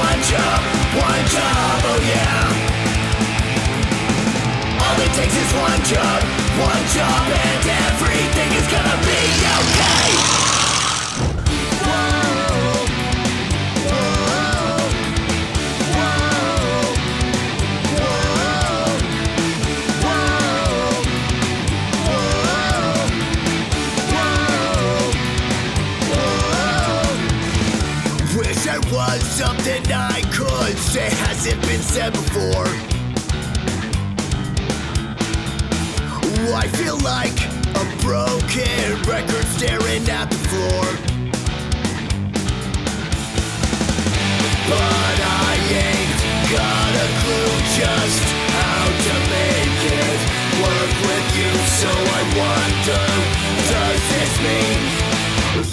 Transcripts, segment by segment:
one job, oh yeah. All it takes is one job, and everything is gonna be okay. Wish there was something I could say hasn't been said before. I feel like a broken record staring at the floor. But I ain't got a clue just how to make it work with you. So I wonder, does this mean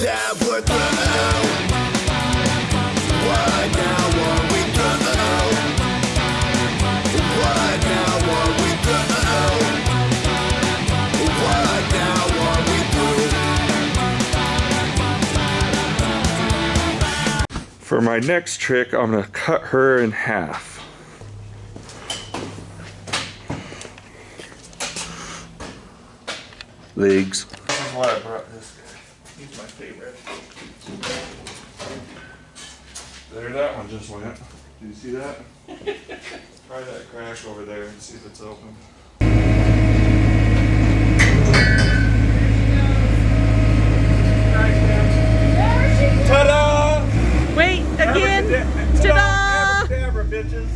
that we're through? What now, are we through? What now, are we through? What now, are we through? For my next trick, I'm gonna cut her in half. Legs. That's why I brought this guy. He's my favorite. There, that one just went. Did you see that? Try that crack over there and see if it's open. Ta-da! Wait, again! Ta-da! Abracadabra, bitches!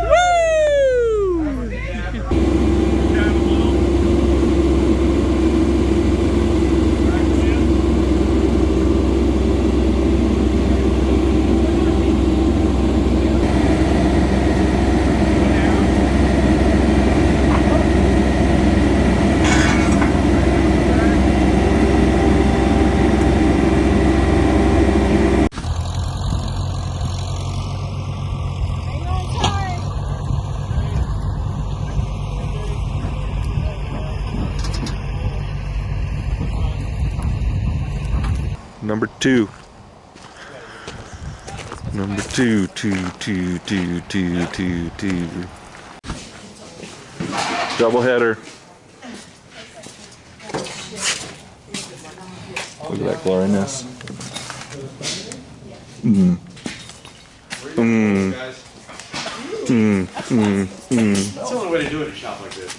Woo! Number two. Number two. Double header. Look at that gloriness. That's the only way to do it in a shop like this.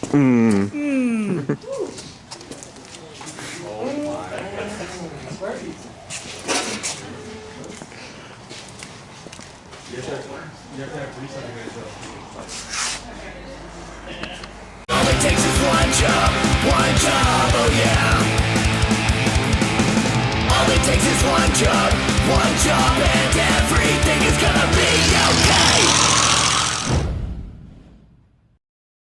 All it takes is one job, oh yeah. All it takes is one job, and